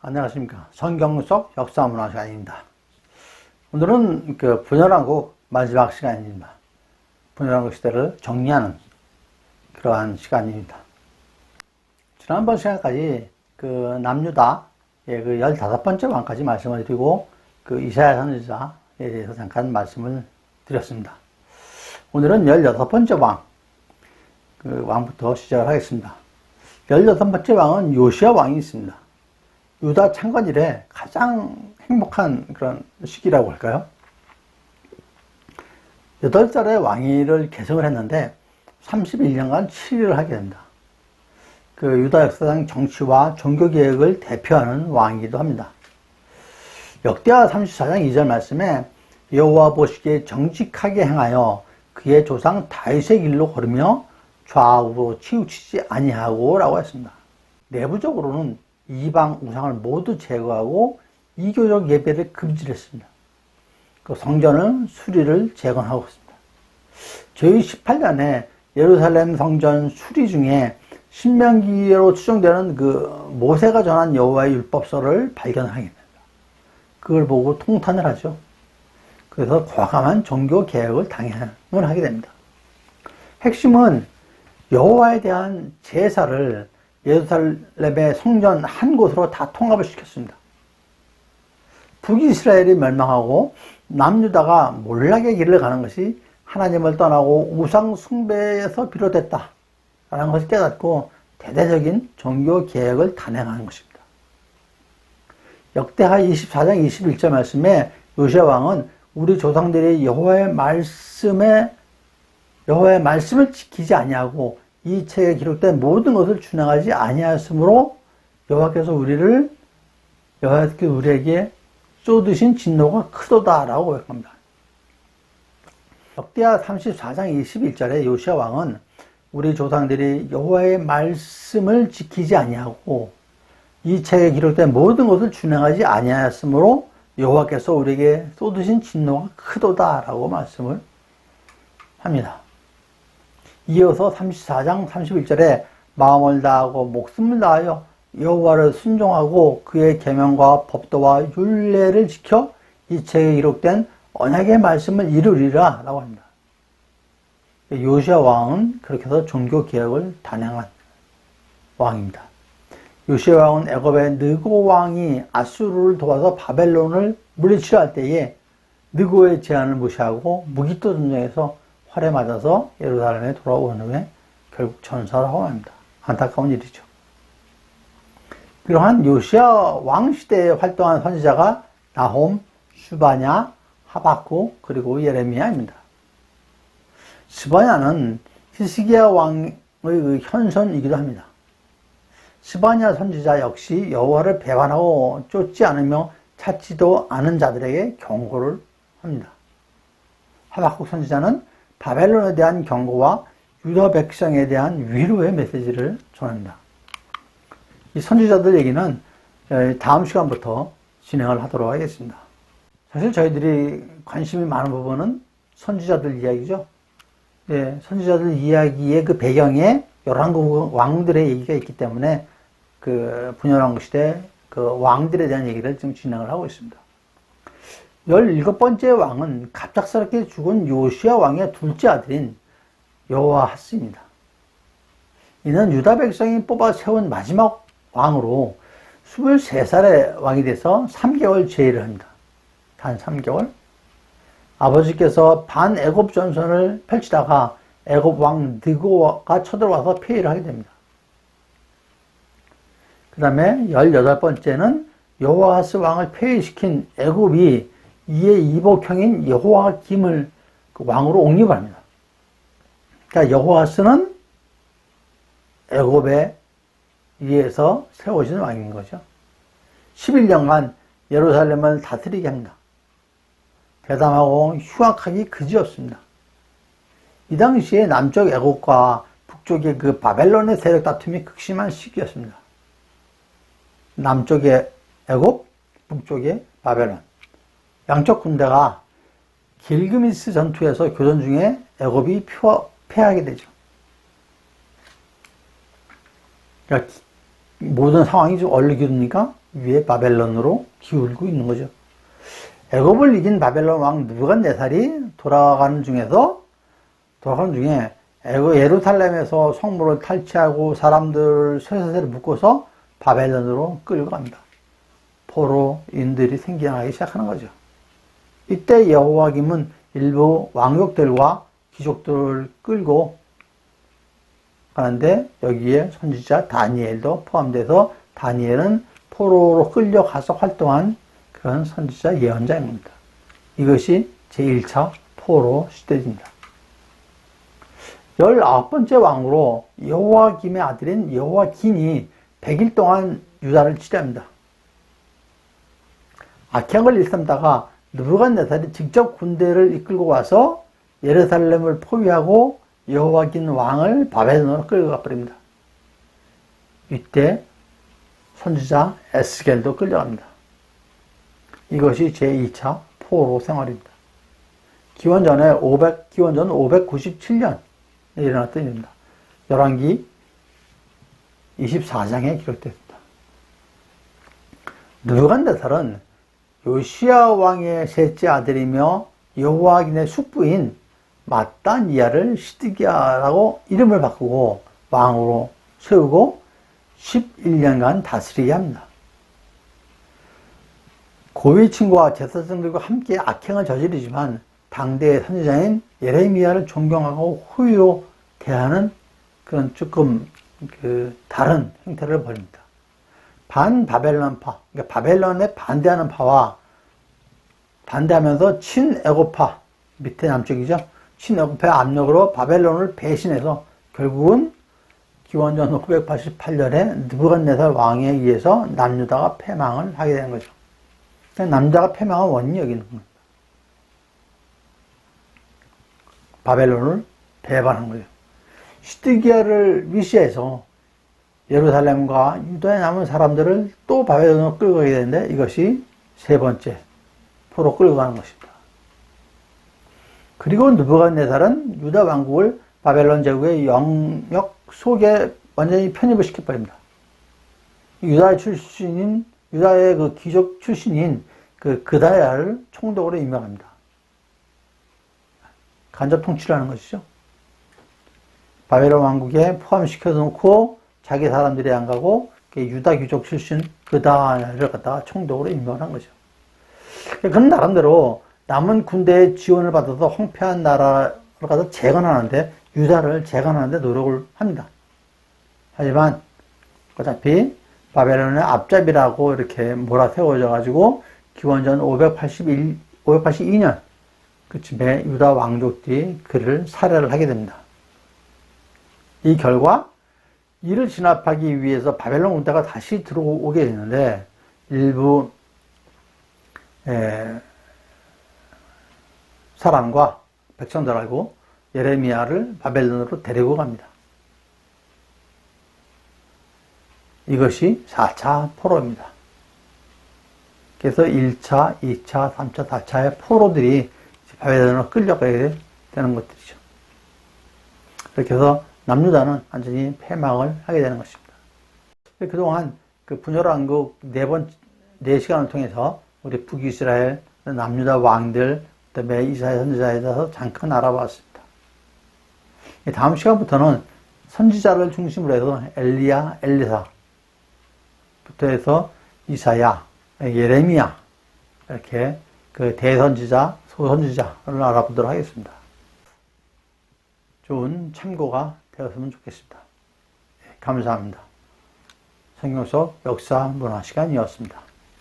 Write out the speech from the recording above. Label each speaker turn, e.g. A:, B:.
A: 안녕하십니까. 성경 속 역사문화 시간입니다. 오늘은 분열왕국 마지막 시간입니다. 분열왕국 시대를 정리하는 그러한 시간입니다. 지난번 시간까지 남유다의 15번째 왕까지 말씀을 드리고 이사야 선지자에 대해서 잠깐 말씀을 드렸습니다. 오늘은 16번째 왕부터 시작을 하겠습니다. 16번째 왕은 요시야 왕이 있습니다. 유다 창건 이래 가장 행복한 그런 시기라고 할까요? 8살에 왕위를 계승을 했는데 31년간 7일을 하게 됩니다. 유다 역사상 정치와 종교개혁을 대표하는 왕이기도 합니다. 역대하 34장 2절 말씀에 여호와 보시기에 정직하게 행하여 그의 조상 다윗의 길로 걸으며 좌우로 치우치지 아니하고 라고 했습니다. 내부적으로는 이방 우상을 모두 제거하고 이교적 예배를 금지했습니다. 성전은 수리를 재건하고 있습니다. 저희 18년에 예루살렘 성전 수리 중에 신명기로 추정되는 모세가 전한 여호와의 율법서를 발견하게 됩니다. 그걸 보고 통탄을 하죠. 그래서 과감한 종교 개혁을 단행을 하게 됩니다. 핵심은 여호와에 대한 제사를 예루살렘의 성전 한 곳으로 다 통합을 시켰습니다. 북이스라엘이 멸망하고 남유다가 몰락의 길을 가는 것이 하나님을 떠나고 우상 숭배에서 비롯됐다라는 것을 깨닫고 대대적인 종교 개혁을 단행하는 것입니다. 역대하 24장 21절 말씀에 요시야 왕은 우리 조상들이 여호와의 말씀을 지키지 아니하고 이 책에 기록된 모든 것을 준행하지 아니하였으므로 여호와께서 우리에게 쏟으신 진노가 크도다라고 고백합니다. 역대하 34장 21절에 요시야 왕은 우리 조상들이 여호와의 말씀을 지키지 아니하고 이 책에 기록된 모든 것을 준행하지 아니하였으므로 여호와께서 우리에게 쏟으신 진노가 크도다라고 말씀을 합니다. 이어서 34장 31절에 마음을 다하고 목숨을 다하여 여호와를 순종하고 그의 계명과 법도와 율례를 지켜 이 책에 기록된 언약의 말씀을 이루리라 라고 합니다. 요시야 왕은 그렇게 해서 종교 개혁을 단행한 왕입니다. 요시야 왕은 애굽의 느고 왕이 아수르를 도와서 바벨론을 물리치려 할 때에 느고의 제안을 무시하고 무기토 전쟁에서 활에 맞아서 예루살렘에 돌아온 후에 결국 전사를 하고 맙니다. 안타까운 일이죠. 그러한 요시야 왕 시대에 활동한 선지자가 나홈, 스바냐, 하박국 그리고 예레미야입니다. 스바냐는 히스기야 왕의 현손이기도 합니다. 스바냐 선지자 역시 여호와를 배반하고 쫓지 않으며 찾지도 않은 자들에게 경고를 합니다. 하박국 선지자는 바벨론에 대한 경고와 유다 백성에 대한 위로의 메시지를 전합니다. 이 선지자들 얘기는 다음 시간부터 진행을 하도록 하겠습니다. 사실 저희들이 관심이 많은 부분은 선지자들 이야기죠. 네, 선지자들 이야기의 배경에 11 왕들의 얘기가 있기 때문에 분열왕국 시대 왕들에 대한 얘기를 지금 진행을 하고 있습니다. 17번째 왕은 갑작스럽게 죽은 요시야 왕의 둘째 아들인 여호아하스입니다. 이는 유다 백성이 뽑아 세운 마지막 왕으로 23살의 왕이 돼서 3개월 제의를 합니다. 단 3개월. 아버지께서 반애굽 전선을 펼치다가 애굽 왕 느고가 쳐들어와서 폐위를 하게 됩니다. 그 다음에 18번째는 여호아하스 왕을 폐위시킨 애굽이 이의 이복형인 여호야김을 왕으로 옹립을 합니다. 그러니까 여호아스는 애굽에 의해서 세워진 왕인 거죠. 11년간 예루살렘을 다스리게 합니다. 대담하고 흉악하기 그지없습니다. 이 당시에 남쪽 애굽과 북쪽의 바벨론의 세력 다툼이 극심한 시기였습니다. 남쪽의 애굽, 북쪽의 바벨론. 양쪽 군대가 길그미스 전투에서 교전 중에 애굽이 패하게 되죠. 그러니까 모든 상황이 좀 얼리기니까 위에 바벨론으로 기울고 있는 거죠. 애굽을 이긴 바벨론 왕 느부갓네살이 돌아가는 중에 예루살렘에서 성물을 탈취하고 사람들 쇠사슬에 묶어서 바벨론으로 끌고 갑니다. 포로인들이 생겨나기 시작하는 거죠. 이때 여호야김은 일부 왕족들과 귀족들을 끌고 가는데 여기에 선지자 다니엘도 포함돼서 다니엘은 포로로 끌려가서 활동한 그런 선지자 예언자인 겁니다. 이것이 제1차 포로 시대입니다. 19번째 왕으로 여호야김의 아들인 여호야긴이 100일 동안 유다를 치료합니다. 악행을 일삼다가 느부갓네살이 직접 군대를 이끌고 와서 예루살렘을 포위하고 여호야긴 왕을 바벨론으로 끌고 가버립니다. 이때 선지자 에스겔도 끌려갑니다. 이것이 제2차 포로 생활입니다. 기원전 597년에 일어났던 일입니다. 열왕기 24장에 기록됐습니다. 느부갓네살은 요시야 왕의 셋째 아들이며 여호야긴의 숙부인 마따니아를 시드기야라고 이름을 바꾸고 왕으로 세우고 11년간 다스리게 합니다. 고위층과 제사장들과 함께 악행을 저지르지만 당대의 선지자인 예레미야를 존경하고 호의로 대하는 그런 조금 다른 행태를 벌입니다. 반바벨론파, 그러니까 바벨론에 반대하는 파와 반대하면서 친애고파, 밑에 남쪽이죠. 친애고파의 압력으로 바벨론을 배신해서 결국은 기원전 988년에 느부갓네살 왕에 의해서 남유다가 패망을 하게 되는 거죠. 남유다가 패망한 원인이 여기 있는 겁니다. 바벨론을 배반한 거죠. 시드기야를 위시해서 예루살렘과 유다에 남은 사람들을 또 바벨론으로 끌고 가게 되는데 이것이 세 번째 포로 끌고 가는 것입니다. 그리고 느부갓네살은 유다 왕국을 바벨론 제국의 영역 속에 완전히 편입을 시켜버립니다. 유다의 그 귀족 출신인 그다야를 총독으로 임명합니다. 간접 통치를 하는 것이죠. 바벨론 왕국에 포함시켜 놓고 자기 사람들이 안 가고 유다 귀족 출신 그다야를 갖다가 총독으로 임명한 거죠. 그런 나름대로 남은 군대의 지원을 받아서 황폐한 나라를 갖다 재건하는데 유다를 재건하는데 노력을 합니다. 하지만 어차피 바벨론의 앞잡이라고 이렇게 몰아세워져 가지고 기원전 582년 그쯤에 유다 왕족들이 그를 살해를 하게 됩니다. 이 결과 이를 진압하기 위해서 바벨론 군대가 다시 들어오게 되는데 일부 사람과 백성들하고 예레미야를 바벨론으로 데리고 갑니다. 이것이 4차 포로입니다. 그래서 1차, 2차, 3차, 4차의 포로들이 바벨론으로 끌려가게 되는 것들이죠. 이렇게 해서 남유다는 완전히 패망을 하게 되는 것입니다. 그동안 그 분열왕국 네 시간을 통해서 우리 북이스라엘, 남유다 왕들, 그다음에 이사야 선지자에 대해서 잠깐 알아봤습니다. 다음 시간부터는 선지자를 중심으로 해서 엘리야, 엘리사부터 해서 이사야, 예레미야 이렇게 그 대선지자, 소선지자를 알아보도록 하겠습니다. 좋은 참고가 되었으면 좋겠습니다. 감사합니다. 성경 속 역사 문화 시간이었습니다.